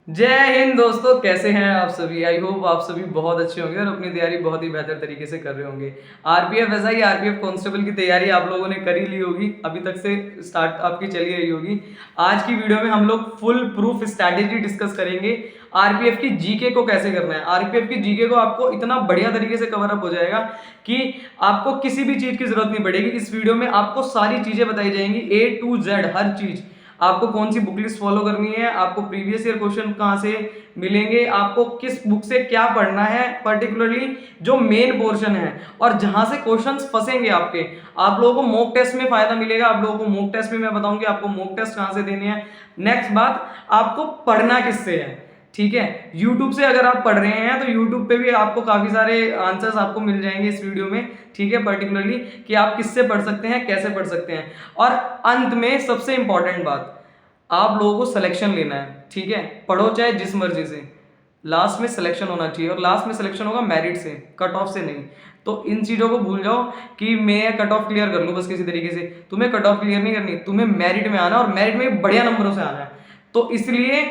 जय हिंद दोस्तों, कैसे हैं आप सभी। आई होप आप सभी बहुत अच्छे होंगे और अपनी तैयारी बहुत ही बेहतर तरीके से कर रहे होंगे। आरपीएफ ऐसा ही आरपीएफ कांस्टेबल की तैयारी आप लोगों ने कर ही ली होगी, अभी तक से स्टार्ट आपकी चली रही होगी। आज की वीडियो में हम लोग फुल प्रूफ स्ट्रैटेजी डिस्कस करेंगे। आरपीएफ की जीके को कैसे करना है। आरपीएफ की जीके को आपको इतना बढ़िया तरीके से कवर अप हो जाएगा कि आपको किसी भी चीज की जरूरत नहीं पड़ेगी। इस वीडियो में आपको सारी चीजें बताई जाएंगी, A to Z हर चीज। आपको कौन सी बुक लिस्ट फॉलो करनी है, आपको प्रीवियस ईयर क्वेश्चन कहां से मिलेंगे, आपको किस बुक से क्या पढ़ना है, पर्टिकुलरली जो मेन पोर्शन है और जहां से क्वेश्चंस फंसेंगे आपके, आप लोगों को मॉक टेस्ट में फायदा मिलेगा। आप लोगों को मॉक टेस्ट में मैं बताऊंगी आपको मॉक टेस्ट कहां से देने हैं। नेक्स्ट बात, आपको पढ़ना किससे है। ठीक है, YouTube से अगर आप पढ़ रहे हैं तो YouTube पे भी आपको काफी सारे आंसर्स आपको मिल जाएंगे इस वीडियो में। ठीक है, पर्टिकुलरली कि आप किससे पढ़ सकते हैं, कैसे पढ़ सकते हैं। और अंत में सबसे इंपॉर्टेंट बात, आप लोगों को सिलेक्शन लेना है। ठीक है, पढ़ो चाहे जिस मर्जी से, लास्ट में सिलेक्शन होना चाहिए और लास्ट में सिलेक्शन होगा मेरिट से, कट ऑफ से नहीं। तो इन चीजों को भूल जाओ कि मैं कट ऑफ क्लियर कर लूं बस किसी तरीके से। तुम्हें कट ऑफ क्लियर नहीं करनी, तुम्हें मेरिट में आना और मेरिट में बढ़िया नंबरों से आना है। तो इसलिए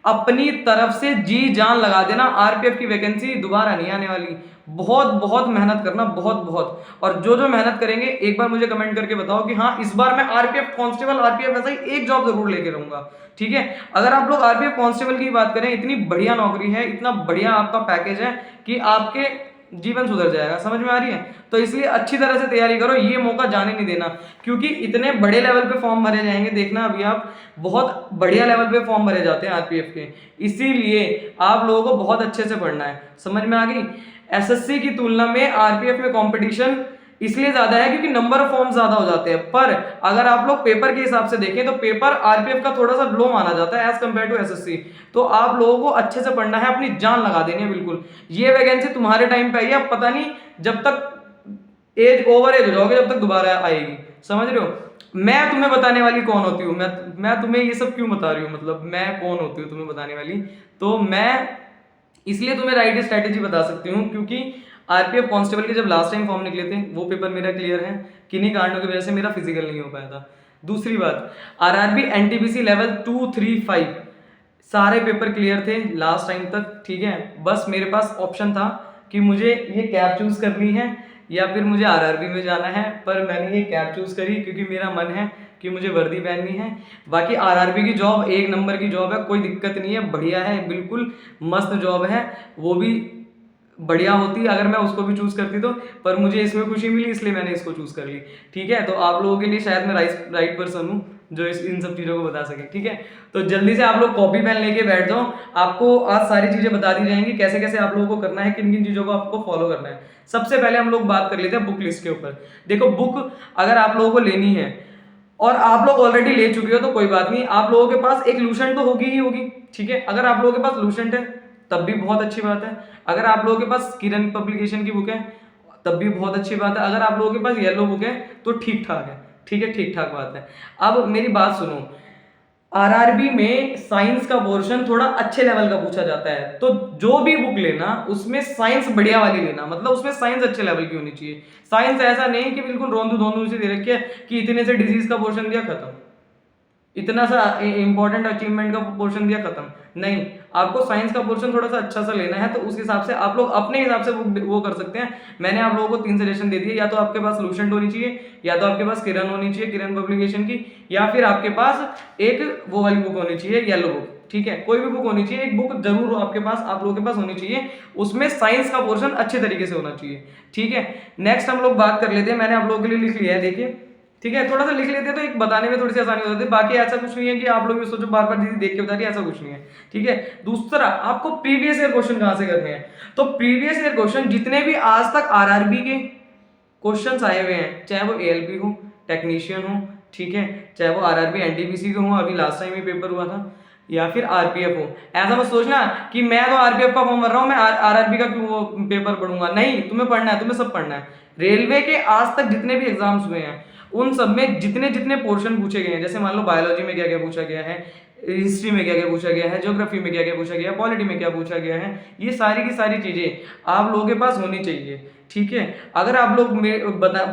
अपनी तरफ से जी जान लगा देना, आरपीएफ की वैकेंसी दोबारा नहीं आने वाली। बहुत बहुत मेहनत करना, बहुत बहुत। और जो जो मेहनत करेंगे एक बार मुझे कमेंट करके बताओ कि हाँ इस बार मैं आरपीएफ कांस्टेबल, आरपीएफ ऐसा ही एक जॉब जरूर लेके रहूंगा। ठीक है, अगर आप लोग आरपीएफ कांस्टेबल की बात करें, इतनी बढ़िया नौकरी है, इतना बढ़िया आपका पैकेज है कि आपके जीवन सुधर जाएगा। समझ में आ रही है। तो इसलिए अच्छी तरह से तैयारी करो, ये मौका जाने नहीं देना, क्योंकि इतने बड़े लेवल पे फॉर्म भरे जाएंगे। देखना अभी आप, बहुत बढ़िया लेवल पे फॉर्म भरे जाते हैं आरपीएफ के। इसीलिए आप लोगों को बहुत अच्छे से पढ़ना है। समझ में आ गई। एसएससी की तुलना में आरपीएफ में कंपटीशन इसलिए ज्यादा है क्योंकि नंबर ऑफ फॉर्म ज्यादा हो जाते हैं। पर अगर आप लोग पेपर के हिसाब से देखें तो पेपर आरपीएफ का थोड़ा सा लो माना जाता है एज कंपेयर टू एसएससी। तो आप लोगों को अच्छे से पढ़ना है, अपनी जान लगा देनी है बिल्कुल। ये वैकेंसी तुम्हारे टाइम पे आई है, अब पता नहीं जब तक एज ओवर एज हो जाओगे जब तक दोबारा आएगी। समझ रहे हो। मैं तुम्हें बताने वाली कौन होती हूँ, मैं तुम्हें ये सब क्यों बता रही हूँ, मतलब मैं कौन होती हूँ तुम्हें बताने वाली। तो मैं इसलिए तुम्हें राइट स्ट्रैटेजी बता सकती हूँ क्योंकि आरपीएफ कांस्टेबल के जब लास्ट टाइम फॉर्म निकले थे वो पेपर मेरा क्लियर है, किन्हीं कारणों की वजह से मेरा फिजिकल नहीं हो पाया था। दूसरी बात, आरआरबी एनटीपीसी लेवल 2, 3, 5 सारे पेपर क्लियर थे लास्ट टाइम तक। ठीक है, बस मेरे पास ऑप्शन था कि मुझे ये कैब चूज करनी है या फिर मुझे आरआरबी में जाना है। पर मैंने ये कैब चूज करी क्योंकि मेरा मन है कि मुझे वर्दी पहननी है। बाकी आरआरबी की जॉब एक नंबर की जॉब है, कोई दिक्कत नहीं है, बढ़िया है, बिल्कुल मस्त जॉब है। वो भी बढ़िया होती अगर मैं उसको भी चूज करती तो, पर मुझे इसमें खुशी मिली इसलिए मैंने इसको चूज कर ली। ठीक है, तो आप लोगों के लिए शायद मैं राइट पर्सन हूँ जो इन सब चीजों को बता सके। ठीक है, तो जल्दी से आप लोग कॉपी पेन लेके बैठ जाओ। आपको आज सारी चीजें बता दी जाएंगी, कैसे कैसे आप लोगों को करना है, किन किन चीजों को आपको फॉलो करना है। सबसे पहले हम लोग बात कर लेते हैं बुक लिस्ट के ऊपर। देखो, बुक अगर आप लोगों को लेनी है और आप लोग ऑलरेडी ले चुके हो तो कोई बात नहीं, आप लोगों के पास एक लूसेंट तो होगी ही होगी। ठीक है, अगर आप लोगों के पास लूसेंट है तब भी बहुत अच्छी बात है। अगर आप लोगों के पास किरण पब्लिकेशन की बुक है तब भी बहुत अच्छी बात है। अगर आप लोगों के पास येलो बुक है तो ठीक ठाक है। ठीक है, ठीक ठाक बात है। अब मेरी बात सुनो, आरआरबी में साइंस का पोर्शन थोड़ा अच्छे लेवल का पूछा जाता है, तो जो भी बुक लेना उसमें साइंस बढ़िया वाली लेना, मतलब उसमें साइंस अच्छे लेवल की होनी चाहिए। साइंस ऐसा नहीं कि बिल्कुल रोंदू धोंदू से दे रखी है कि इतने से डिजीज का पोर्शन दिया खत्म, इतना सा इंपॉर्टेंट अचीवमेंट का पोर्शन दिया खत्म। नहीं, आपको साइंस का पोर्शन थोड़ा सा अच्छा सा लेना है, तो उस हिसाब से आप लोग अपने हिसाब से वो कर सकते हैं। मैंने आप लोगों को 3 सजेशन दे दिए, या तो आपके पास लूसेंट होनी चाहिए, या तो आपके पास किरण होनी चाहिए, किरण पब्लिकेशन की, या फिर आपके पास एक वो वाली बुक होनी चाहिए, येलो बुक। ठीक है, कोई भी बुक होनी चाहिए, एक बुक जरूर आपके पास, आप लोगों के पास होनी चाहिए, उसमें साइंस का पोर्शन अच्छे तरीके से होना चाहिए। ठीक है, नेक्स्ट हम लोग बात कर लेते हैं। मैंने आप लोगों के लिए लिख लिया है, देखिए। ठीक है, थोड़ा सा लिख लेते हैं तो एक बताने में थोड़ी सी आसानी हो जाती है। बाकी ऐसा कुछ नहीं है कि आप लोग भी सोचो बार बार दीदी देख के बता रही है, ऐसा कुछ नहीं है। ठीक है, दूसरा, आपको प्रीवियस ईयर क्वेश्चन कहां से करने हैं। तो प्रीवियस ईयर क्वेश्चन जितने भी आज तक आरआरबी के क्वेश्चंस आए हुए हैं, चाहे वो एएलपी हो, टेक्नीशियन हो, ठीक है, चाहे वो आरआरबी एनटीपीसी के हो, अभी लास्ट टाइम ही पेपर हुआ था, या फिर आरपीएफ हो। ऐसा मत सोचना कि मैं तो आरपीएफ का फॉर्म भर रहा हूं, मैं आरआरबी का क्यों पेपर पढ़ूंगा। नहीं, तुम्हें पढ़ना है, तुम्हें सब पढ़ना है। रेलवे के आज तक जितने भी एग्जाम्स हुए हैं उन सब में जितने जितने पोर्शन पूछे गए हैं, जैसे मान लो बायोलॉजी में क्या क्या पूछा गया है, हिस्ट्री में क्या क्या पूछा गया है, ज्योग्राफी में क्या क्या पूछा गया है, पॉलिटी में क्या पूछा गया है, ये सारी की सारी चीजें आप लोगों के पास होनी चाहिए। ठीक है, अगर आप लोग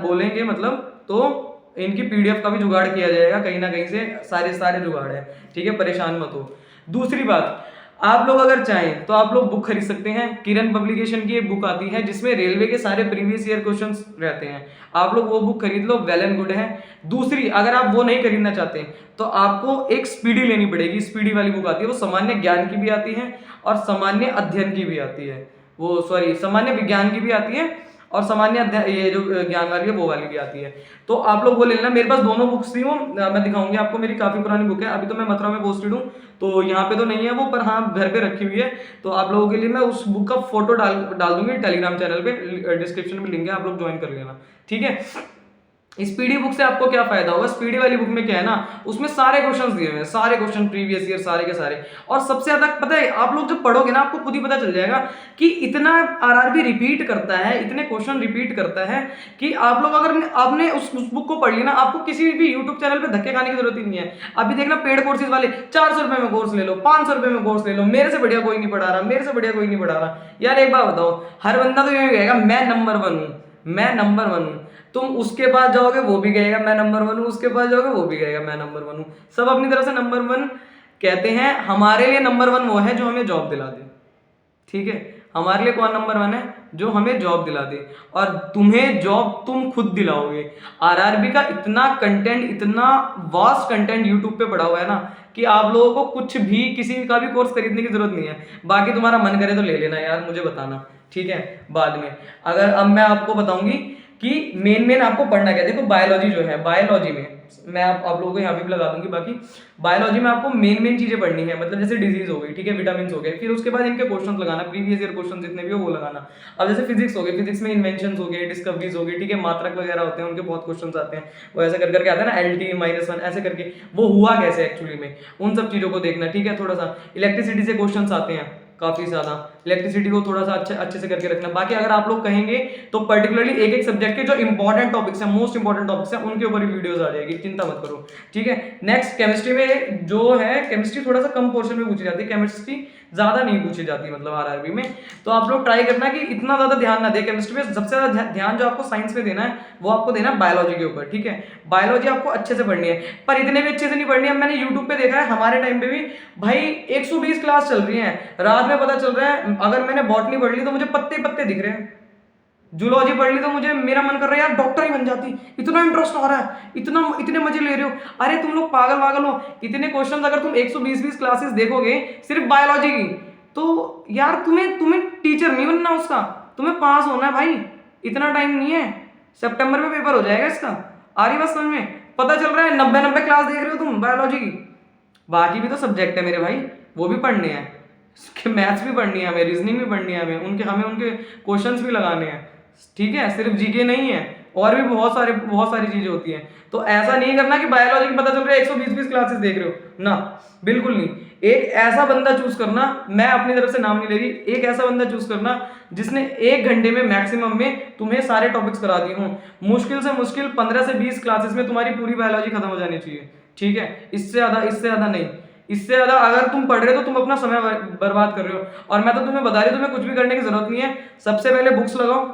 बोलेंगे मतलब, तो इनकी पीडीएफ का भी जुगाड़ किया जाएगा कहीं ना कहीं से, सारे सारे जुगाड़ है। ठीक है, परेशान मत हो। दूसरी बात, आप लोग अगर चाहें तो आप लोग बुक खरीद सकते हैं। किरण पब्लिकेशन की एक बुक आती है जिसमें रेलवे के सारे प्रीवियस ईयर क्वेश्चंस रहते हैं, आप लोग वो बुक खरीद लो, वेल एंड गुड है। दूसरी, अगर आप वो नहीं खरीदना चाहते तो आपको एक स्पीडी लेनी पड़ेगी। स्पीडी वाली बुक आती है, वो सामान्य ज्ञान की भी आती है और सामान्य अध्ययन की भी आती है, वो सॉरी सामान्य विज्ञान की भी आती है और सामान्य ये जो ज्ञान वाली है वो वाली भी आती है। तो आप लोग वो ले लेना। मेरे पास दोनों बुक्स थी, वो मैं दिखाऊंगी आपको, मेरी काफी पुरानी बुक है। अभी तो मैं मथुरा में पोस्टेड हूँ तो यहाँ पे तो नहीं है वो, पर हाँ घर पे रखी हुई है। तो आप लोगों के लिए मैं उस बुक का फोटो डाल दूंगी टेलीग्राम चैनल पे, डिस्क्रिप्शन में लिंक है, आप लोग ज्वाइन कर लेना, ठीक है। स्पीडी बुक से आपको क्या फायदा होगा, स्पीडी वाली बुक में क्या है ना, उसमें सारे क्वेश्चंस दिए हुए हैं, सारे क्वेश्चन प्रीवियस ईयर सारे के सारे। और सबसे ज्यादा पता है, आप लोग जब पढ़ोगे ना आपको खुद ही पता चल जाएगा कि इतना आरआरबी रिपीट करता है, इतने क्वेश्चन रिपीट करता है कि आप लोग अगर आपने उस बुक को पढ़ ली ना, आपको किसी भी यूट्यूब चैनल पे धक्के खाने की जरूरत ही नहीं है। अभी देखना पेड कोर्सेज वाले 400 रुपए में कोर्स ले लो, 500 रुपए में कोर्स ले लो, मेरे से बढ़िया कोई नहीं पढ़ा रहा, मेरे से बढ़िया कोई नहीं पढ़ा रहा। यार एक बात बताओ, हर बंदा तो ये कहेगा मैं नंबर 1 हूं, मैं नंबर 1 हूं। तुम उसके पास जाओगे वो भी कहेगा मैं नंबर 1 हूं, उसके पास जाओगे वो भी कहेगा मैं नंबर 1 हूं। सब अपनी तरफ से नंबर 1 कहते हैं। हमारे लिए नंबर 1 वो है जो हमें जॉब दिला दे, ठीक है। हमारे लिए कौन नंबर 1 है, जो हमें जॉब दिला दे। और तुम्हें जॉब तुम खुद दिलाओगे। आरआरबी का इतना कंटेंट, इतना वास्ट कंटेंट यूट्यूब पे पड़ा हुआ है ना कि आप लोगों को कुछ भी, किसी का भी कोर्स खरीदने की जरूरत नहीं है। बाकी तुम्हारा मन करे तो ले लेना यार, मुझे बताना, ठीक है, बाद में। अगर अब मैं आपको बताऊंगी कि मेन आपको पढ़ना क्या है। देखो बायोलॉजी जो है, बायोलॉजी में मैं आप लोगों को यहाँ पे भी लगा दूंगी। बाकी बायोलॉजी में आपको मेन चीजें पढ़नी है, मतलब जैसे डिजीज हो गई, ठीक है, विटामिन हो गए, फिर उसके बाद इनके क्वेश्चन लगाना, प्रीवियस ईयर क्वेश्चन जितने भी हो वो लगाना। अब जैसे फिजिक्स हो गए, फिजिक्स में इन्वेंशन हो गए, डिस्कवरीज हो गई, ठीक है, मात्रक वगैरह होते हैं, उनके बहुत क्वेश्चन आते हैं, वो ऐसे करके आते हैं ना, LT -1 ऐसे करके, वो हुआ कैसे एक्चुअली में, उन सब चीजों को देखना, ठीक है। थोड़ा सा इलेक्ट्रिसिटी से क्वेश्चन आते हैं काफी ज्यादा, इलेक्ट्रिसिटी को थोड़ा सा अच्छे से करके रखना। बाकी अगर आप लोग कहेंगे तो पर्टिकुलरली एक सब्जेक्ट के जो इंपॉर्टेंट टॉपिक्स हैं, मोस्ट इंपॉर्टेंट टॉपिक्स हैं, उनके ऊपर ही वीडियोस आ जाएगी, चिंता मत करो, ठीक है। नेक्स्ट केमिस्ट्री में जो है, केमिस्ट्री थोड़ा सा कम पोर्शन में पूछी जाती है, केमिस्ट्री ज्यादा नहीं पूछी जाती मतलब आरआरबी में। तो आप लोग ट्राई करना कि इतना ज्यादा ध्यान ना दे केमिस्ट्री में। सबसे ज्यादा ध्यान जो आपको साइंस में देना है वो आपको देना है बायोलॉजी के ऊपर, ठीक है। बायोलॉजी आपको अच्छे से पढ़नी है, पर इतने भी अच्छे से नहीं पढ़नी है। मैंने यूट्यूब पे देखा है, हमारे टाइम पे भी भाई 120 क्लास चल रही है, रात में पता चल रहा है अगर मैंने बॉटनी पढ़ ली तो मुझे पत्ते पत्ते दिख रहे हैं, जूलॉजी पढ़ ली तो मुझे, मेरा मन कर रहा है यार डॉक्टर ही बन जाती, इतना इंटरेस्ट आ रहा है, इतने मजे ले रहे हो। अरे तुम लोग पागल हो, इतने क्वेश्चंस अगर तुम 120 क्लासेस देखोगे सिर्फ बायोलॉजी की, तो यार तुम्हें टीचर नहीं बनना उसका, तुम्हें पास होना है भाई, इतना टाइम नहीं है। सितंबर में पेपर हो जाएगा इसका, आ रही बात समझ में। पता चल रहा है 90 क्लास देख रहे हो तुम बायोलॉजी की। बाकी भी तो सब्जेक्ट है मेरे भाई, वो भी पढ़ने हैं, मैथ्स भी पढ़नी है हमें, रीजनिंग भी पढ़नी है हमें उनके क्वेश्चंस भी लगाने हैं, ठीक है। सिर्फ जीके नहीं है, और भी बहुत सारी चीजें होती हैं। तो ऐसा नहीं करना कि बायोलॉजी की पता चल रहा है 120 क्लासेस देख रहे हो ना, बिल्कुल नहीं। एक ऐसा बंदा चूज करना, मैं अपनी तरफ से नाम नहीं ले रही, एक ऐसा बंदा चूज करना जिसने 1 घंटे में मैक्सिमम में तुम्हें सारे टॉपिक्स करा दिए हों। मुश्किल से मुश्किल 15 से 20 क्लासेस में तुम्हारी पूरी बायोलॉजी खत्म हो जानी चाहिए, ठीक है। इससे ज्यादा नहीं। इससे ज्यादा अगर तुम पढ़ रहे हो तो तुम अपना समय बर्बाद कर रहे हो। और मैं तो तुम्हें बता रही हूँ, तुम्हें कुछ भी करने की जरूरत नहीं है। सबसे पहले बुक्स लगाओ,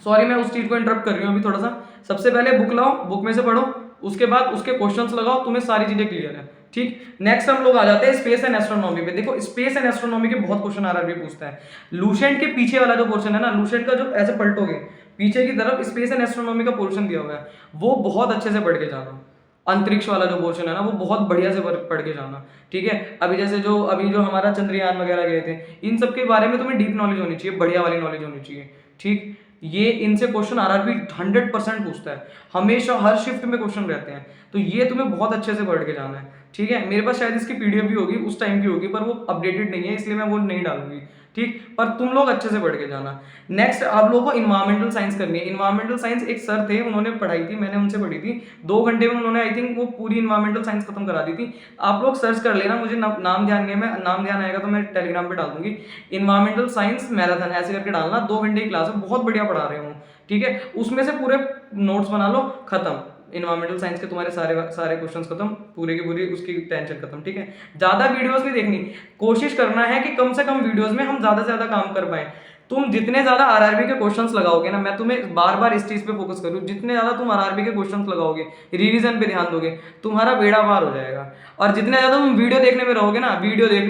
सॉरी मैं उस चीज को इंटरप्ट कर रही हूँ अभी थोड़ा सा। सबसे पहले बुक लाओ, बुक में से पढ़ो, उसके बाद उसके क्वेश्चंस लगाओ, तुम्हें सारी चीजें क्लियर है, ठीक। नेक्स्ट हम लोग आ जाते हैं स्पेस एंड एस्ट्रोनॉमी पे। देखो स्पेस एंड एस्ट्रोनॉमी के बहुत क्वेश्चन आरआरबी पूछता है। लूसेंट के पीछे वाला जो पोर्शन है ना, लूसेंट का जो ऐसे पलटोगे पीछे की तरफ स्पेस एंड एस्ट्रोनॉमी का पोर्शन दिया हुआ है, वो बहुत अच्छे से पढ़ के जाना। अंतरिक्ष वाला जो पोर्शन है ना, वो बहुत बढ़िया से पढ़ के जाना, ठीक है। अभी जो हमारा चंद्रयान वगैरह गए थे, इन सब के बारे में तुम्हें डीप नॉलेज होनी चाहिए, बढ़िया वाली नॉलेज होनी चाहिए, ठीक। ये इनसे क्वेश्चन आरआरबी 100% पूछता है, हमेशा हर शिफ्ट में क्वेश्चन रहते हैं। तो ये तुम्हें बहुत अच्छे से पढ़ के जाना है, ठीक है। मेरे पास शायद इसकी पीडीएफ भी होगी, उस टाइम की होगी, पर वो अपडेटेड नहीं है, इसलिए मैं वो नहीं डालूंगी, ठीक। पर तुम लोग अच्छे से पढ़ के जाना। नेक्स्ट आप लोगों को इन्वायरमेंटल साइंस करनी है। इन्वायरमेंटल साइंस एक सर थे, उन्होंने पढ़ाई थी, मैंने उनसे पढ़ी थी, 2 घंटे में उन्होंने आई थिंक वो पूरी इन्वायरमेंटल साइंस खत्म करा दी थी। आप लोग सर्च कर लेना, मुझे नाम ध्यान नहीं है, मैं नाम ध्यान आएगा तो मैं टेलीग्राम पे डाल दूंगी। इन्वायरमेंटल साइंस मैराथन ऐसे करके डालना, 2 घंटे की क्लास है, बहुत बढ़िया पढ़ा रहे हूँ, ठीक है। उसमें से पूरे नोट्स बना लो, खत्म। इन्वायरमेंटल साइंस के तुम्हारे सारे क्वेश्चंस खत्म, पूरे की पूरी उसकी टेंशन खत्म, ठीक है। ज्यादा वीडियोस नहीं देखनी, कोशिश करना है कि कम से कम वीडियोस में हम ज्यादा से ज्यादा काम कर पाए। तुम जितने ज्यादा आरआरबी के क्वेश्चंस लगाओगे ना, मैं तुम्हें बार बार इस चीज पे फोकस करूँ, जितने ज्यादा तुम आरआरबी के क्वेश्चंस लगाओगे, रिवीजन पे ध्यान दोगे, तुम्हारा बेड़ा पार हो जाएगा। और जितने ज्यादा तुम वीडियो देखने में रहोगे ना, वीडियो देख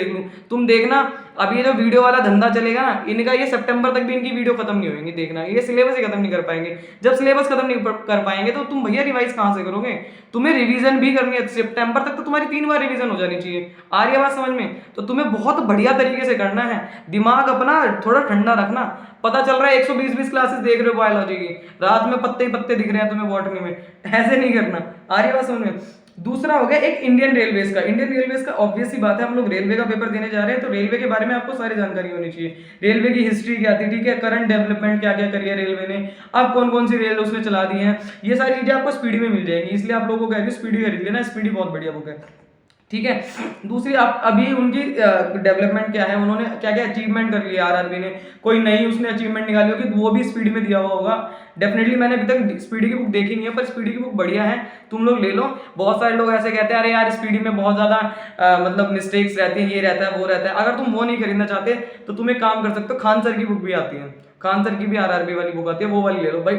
लूं, तुम देखना अब ये जो वीडियो वाला धंधा चलेगा ना, इनका ये सितंबर तक भी इनकी वीडियो खत्म नहीं होगी, देखना ये सिलेबस ही खत्म नहीं कर पाएंगे। जब सिलेबस खत्म नहीं कर पाएंगे तो तुम भैया रिवाइज कहां से करोगे? तुम्हें रिवीजन भी करनी है, सितंबर तक तो तुम्हारी 3 बार रिवीजन हो जानी चाहिए। आ रही है बात समझ में? तो तुम्हें बहुत बढ़िया तरीके से करना है, दिमाग अपना थोड़ा ठंडा रखना। पता चल रहा है 120 क्लासेस देख रहे हो बायोलॉजी की, रात में पत्ते ही पत्ते दिख रहे हैं तुम्हें बॉटनी में, ऐसे नहीं करना। आ रही है बात समझ में? दूसरा हो गया एक इंडियन रेलवेज का। इंडियन रेलवेज का ऑब्वियस ही बात है, हम लोग रेलवे का पेपर देने जा रहे हैं, तो रेलवे के बारे में आपको सारी जानकारी होनी चाहिए। रेलवे की हिस्ट्री क्या थी, ठीक है, करंट डेवलपमेंट क्या क्या करी है रेलवे ने, अब कौन कौन सी रेल उसमें चला दी है, ये सारी चीजें आपको स्पीडी में मिल जाएंगी। इसलिए आप लोगों को कह स्पीडी खरीद लेना, स्पीडी बहुत बढ़िया बुक है, ठीक है। दूसरी, आप अभी उनकी डेवलपमेंट क्या है, उन्होंने क्या क्या अचीवमेंट कर लिया आरआरबी ने, कोई नई उसने अचीवमेंट निकाली होगी तो वो भी स्पीडी में दिया हुआ होगा। डेफिनेटली मैंने अभी तक स्पीडी की बुक देखी नहीं है, पर स्पीडी की बुक बढ़िया है, तुम लोग ले लो। बहुत सारे लोग ऐसे कहते हैं अरे यार स्पीडी में बहुत ज्यादा मतलब मिस्टेक्स रहती हैं, ये रहता है वो रहता है। अगर तुम वो नहीं खरीदना चाहते तो तुम एक काम कर सकते हो, खान सर की बुक भी आती है, खान सर की भी आरआरबी वाली बुक आती है, वो वाली ले लो भाई।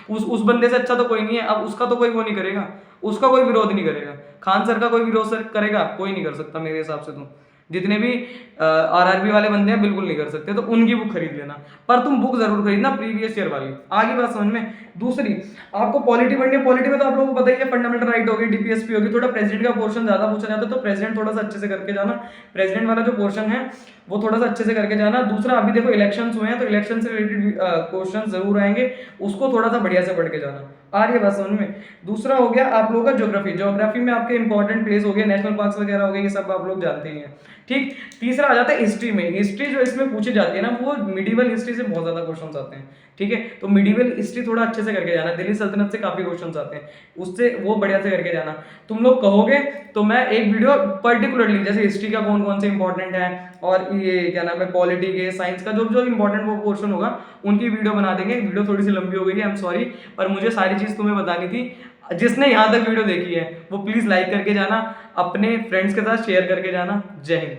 उस बंदे से अच्छा तो कोई नहीं है। अब उसका तो कोई वो नहीं करेगा, उसका कोई विरोध नहीं करेगा, खान सर का कोई विरोध सर करेगा? कोई नहीं कर सकता मेरे हिसाब से। तो जितने भी आरआरबी वाले बंदे हैं बिल्कुल नहीं कर सकते, तो उनकी बुक खरीद लेना, पर तुम बुक जरूर खरीदना प्रीवियस ईयर वाली। आगे बात समझ में? दूसरी, आपको पॉलिटी पढ़नी है। पॉलिटी में तो आप लोगों को पता ही है, फंडामेंटल राइट होगी, डीपीएसपी होगी, थोड़ा प्रेसिडेंट का पोर्शन ज्यादा पूछा जाता है, तो प्रेसिडेंट थोड़ा सा अच्छे से करके जाना, प्रेसिडेंट वाला जो पोर्शन है वो थोड़ा सा अच्छे से करके जाना। दूसरा, अभी देखो इलेक्शंस हुए हैं, तो इलेक्शन से रिलेटेड क्वेश्चन जरूर आएंगे, उसको थोड़ा सा बढ़िया से पढ़ के जाना। आ रही है बात समझ में? दूसरा हो गया आप लोगों का ज्योग्राफी। ज्योग्राफी में आपके इंपॉर्टेंट प्लेस हो गए, नेशनल पार्क्स वगैरह हो गए, ये सब आप लोग जानते ही हैं, ठीक। तीसरा आ जाता है हिस्ट्री में। हिस्ट्री जो इसमें पूछी जाती है ना, वो मिडिवल हिस्ट्री से बहुत ज्यादा क्वेश्चंस आते हैं, ठीक है। तो मिडिवल हिस्ट्री थोड़ा अच्छे से करके जाना, दिल्ली सल्तनत से काफी क्वेश्चंस आते हैं, उससे वो बढ़िया से करके जाना। तुम लोग कहोगे तो मैं एक वीडियो पर्टिकुलरली, जैसे हिस्ट्री का कौन कौन से इंपॉर्टेंट है और ये क्या नाम है पॉलिटी के, साइंस का जो जो इंपॉर्टेंट वो पोर्शन होगा, उनकी वीडियो बना देंगे। वीडियो थोड़ी सी लंबी हो गई है, आई एम सॉरी, पर मुझे सारी चीज तुम्हें बतानी थी। जिसने यहाँ तक वीडियो देखी है वो प्लीज लाइक करके जाना, अपने फ्रेंड्स के साथ शेयर करके जाना। जय हिंद।